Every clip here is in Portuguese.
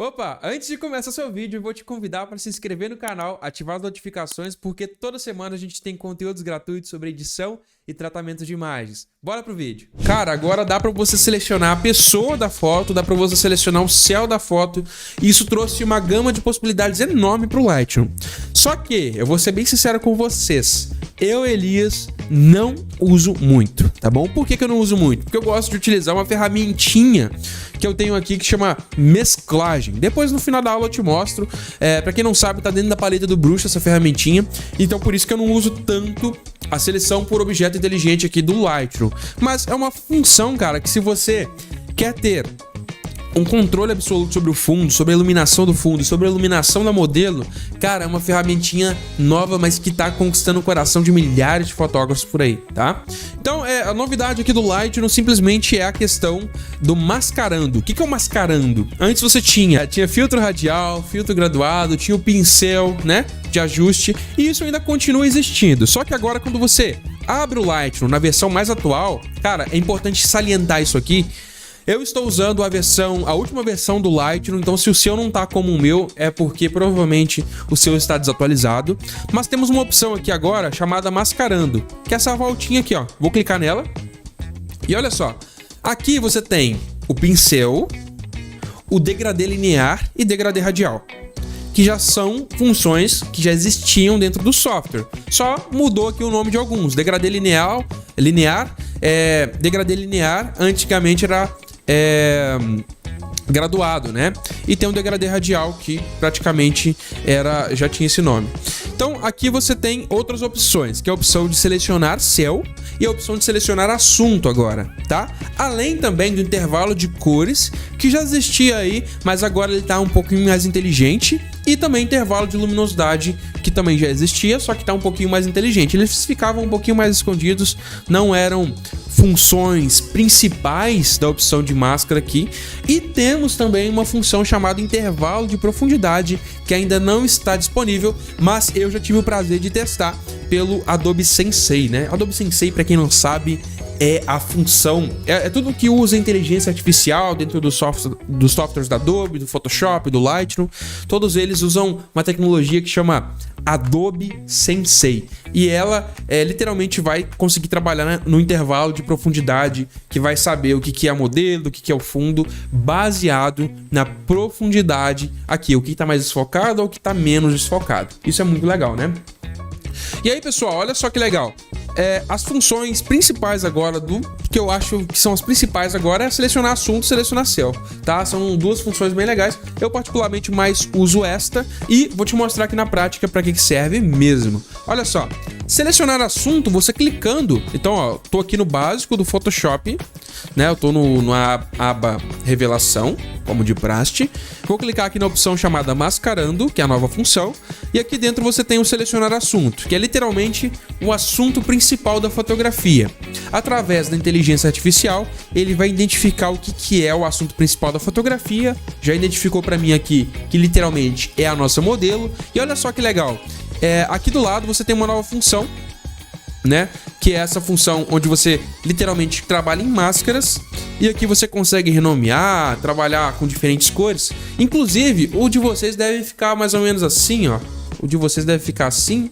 Opa, antes de começar seu vídeo, eu vou te convidar para se inscrever no canal, ativar as notificações, porque toda semana a gente tem conteúdos gratuitos sobre edição e tratamento de imagens. Bora pro vídeo. Cara, agora dá para você selecionar a pessoa da foto, dá para você selecionar o céu da foto, e isso trouxe uma gama de possibilidades enorme pro Lightroom. Só que, eu vou ser bem sincero com vocês, eu, Elias, não uso muito, tá bom? Por que eu não uso muito? Porque eu gosto de utilizar uma ferramentinha que eu tenho aqui que chama mesclagem. Depois no final da aula eu te mostro. Pra quem não sabe, tá dentro da paleta do bruxo essa ferramentinha. Então por isso que eu não uso tanto a seleção por objeto inteligente aqui do Lightroom. Mas é uma função, cara, que se você quer ter um controle absoluto sobre o fundo, sobre a iluminação do fundo, sobre a iluminação da modelo, cara, é uma ferramentinha nova, mas que tá conquistando o coração de milhares de fotógrafos por aí, tá? Então, a novidade aqui do Lightroom simplesmente é a questão do mascarando. O que é o mascarando? Antes você tinha filtro radial, filtro graduado, tinha o pincel, né, de ajuste, e isso ainda continua existindo. Só que agora, quando você abre o Lightroom na versão mais atual, cara, é importante salientar isso aqui. Eu estou usando a última versão do Lightroom, então se o seu não tá como o meu, é porque provavelmente o seu está desatualizado. Mas temos uma opção aqui agora chamada mascarando, que é essa voltinha aqui, ó. Vou clicar nela. E olha só, aqui você tem o pincel, o degradê linear e degradê radial, que já são funções que já existiam dentro do software. Só mudou aqui o nome de alguns. Degradê linear, degradê linear antigamente era graduado, né? E tem um degradê radial que praticamente já tinha esse nome. Então aqui você tem outras opções, que é a opção de selecionar céu e a opção de selecionar assunto agora, tá? Além também do intervalo de cores, que já existia aí, mas agora ele tá um pouquinho mais inteligente, e também intervalo de luminosidade, que também já existia, só que tá um pouquinho mais inteligente. Eles ficavam um pouquinho mais escondidos, não eram funções principais da opção de máscara aqui. E temos também uma função chamada intervalo de profundidade, que ainda não está disponível, mas eu já tive o prazer de testar pelo Adobe Sensei, né? Adobe Sensei, para quem não sabe, é a função, é tudo que usa inteligência artificial dentro dos softwares da Adobe, do Photoshop, do Lightroom. Todos eles usam uma tecnologia que chama Adobe Sensei, e ela literalmente vai conseguir trabalhar, né, no intervalo de profundidade, que vai saber o que é a modelo, o que é o fundo, baseado na profundidade aqui, o que está mais desfocado ou o que está menos desfocado. Isso é muito legal, né? E aí, pessoal, olha só que legal. As funções principais agora que eu acho que são as principais agora é selecionar assunto e selecionar céu, tá? São duas funções bem legais. Eu particularmente mais uso esta e vou te mostrar aqui na prática para que serve mesmo. Olha só, selecionar assunto, você clicando. Então, ó, tô aqui no básico do Photoshop, né? Eu tô na aba revelação, como de praxe. Vou clicar aqui na opção chamada mascarando, que é a nova função, e aqui dentro você tem o selecionar assunto, que é literalmente o assunto principal da fotografia. Através da inteligência artificial, ele vai identificar o que é o assunto principal da fotografia. Já identificou para mim aqui que literalmente é a nossa modelo. E olha só que legal, aqui do lado você tem uma nova função, né? Que é essa função onde você literalmente trabalha em máscaras, e aqui você consegue renomear, trabalhar com diferentes cores. Inclusive, o de vocês deve ficar mais ou menos assim, ó. O de vocês deve ficar assim.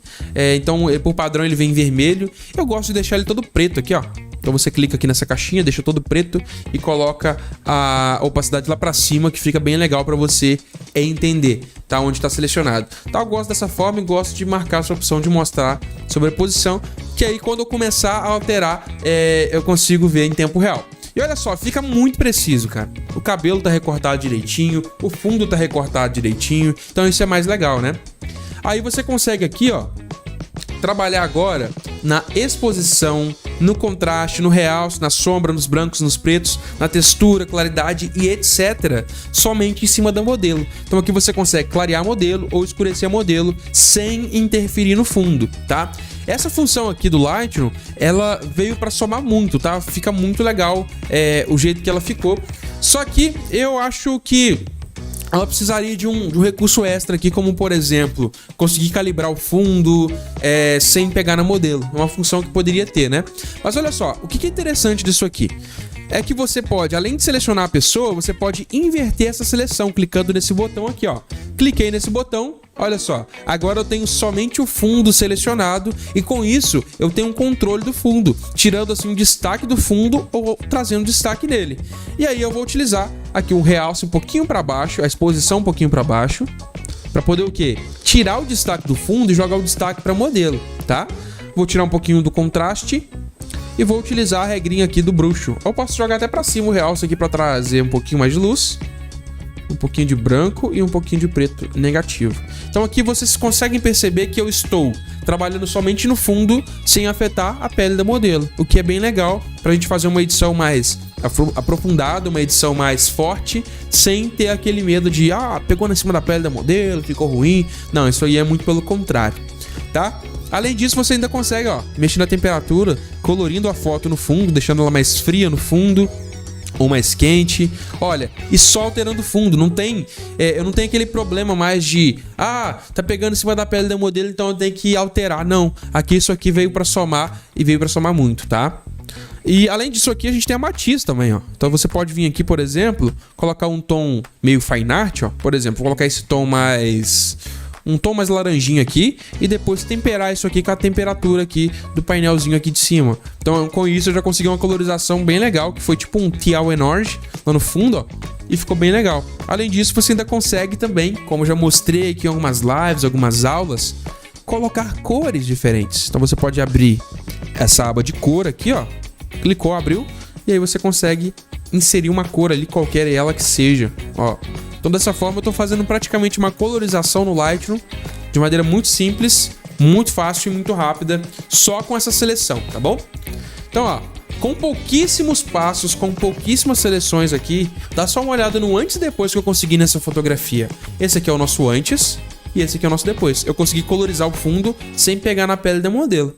Então, por padrão, ele vem em vermelho. Eu gosto de deixar ele todo preto aqui, ó. Então você clica aqui nessa caixinha, deixa todo preto e coloca a opacidade lá pra cima, que fica bem legal pra você entender, tá? Onde tá selecionado. Tá, eu gosto dessa forma e gosto de marcar essa opção de mostrar sobreposição, que aí quando eu começar a alterar, eu consigo ver em tempo real. E olha só, fica muito preciso, cara. O cabelo tá recortado direitinho, o fundo tá recortado direitinho, então isso é mais legal, né? Aí você consegue aqui, ó, trabalhar agora na exposição, no contraste, no realce, na sombra, nos brancos, nos pretos, na textura, claridade e etc. somente em cima da modelo. Então aqui você consegue clarear a modelo ou escurecer a modelo sem interferir no fundo, tá? Essa função aqui do Lightroom, ela veio para somar muito, tá? Fica muito legal o jeito que ela ficou. Só que eu acho que ela precisaria de um recurso extra aqui, como por exemplo, conseguir calibrar o fundo sem pegar na modelo. É uma função que poderia ter, né? Mas olha só, o que é interessante disso aqui? é que você pode, além de selecionar a pessoa, você pode inverter essa seleção clicando nesse botão aqui, ó. Cliquei nesse botão, olha só, agora eu tenho somente o fundo selecionado e com isso eu tenho um controle do fundo, tirando assim um destaque do fundo ou trazendo destaque nele. E aí eu vou utilizar aqui o realce um pouquinho para baixo, a exposição um pouquinho para baixo, para poder o quê? Tirar o destaque do fundo e jogar o destaque para modelo, tá? Vou tirar um pouquinho do contraste e vou utilizar a regrinha aqui do bruxo. Eu posso jogar até para cima o realce aqui para trazer um pouquinho mais de luz. Um pouquinho de branco e um pouquinho de preto negativo. Então aqui vocês conseguem perceber que eu estou trabalhando somente no fundo sem afetar a pele da modelo, o que é bem legal pra gente fazer uma edição mais aprofundada, uma edição mais forte, sem ter aquele medo de pegou na cima da pele da modelo, ficou ruim. Não, isso aí é muito pelo contrário, tá? Além disso, você ainda consegue, mexer na temperatura, colorindo a foto no fundo, deixando ela mais fria no fundo ou mais quente, olha, e só alterando o fundo, não tem, eu não tenho aquele problema mais de, tá pegando em cima da pele do modelo, então eu tenho que alterar, não, aqui isso aqui veio pra somar e veio pra somar muito, tá? E além disso aqui, a gente tem a matiz também, ó, então você pode vir aqui, por exemplo, colocar um tom meio fine art, ó, por exemplo, vou colocar esse tom mais... um tom mais laranjinho aqui e depois temperar isso aqui com a temperatura aqui do painelzinho aqui de cima. Então com isso eu já consegui uma colorização bem legal, que foi tipo um teal and orange lá no fundo, ó, e ficou bem legal. Além disso, você ainda consegue também, como eu já mostrei aqui em algumas lives, algumas aulas, colocar cores diferentes. Então você pode abrir essa aba de cor aqui, ó, clicou, abriu, e aí você consegue inserir uma cor ali, qualquer ela que seja, ó. Então dessa forma eu tô fazendo praticamente uma colorização no Lightroom de maneira muito simples, muito fácil e muito rápida, só com essa seleção, tá bom? Então, ó, com pouquíssimos passos, com pouquíssimas seleções aqui, dá só uma olhada no antes e depois que eu consegui nessa fotografia. Esse aqui é o nosso antes e esse aqui é o nosso depois. Eu consegui colorizar o fundo sem pegar na pele da modelo.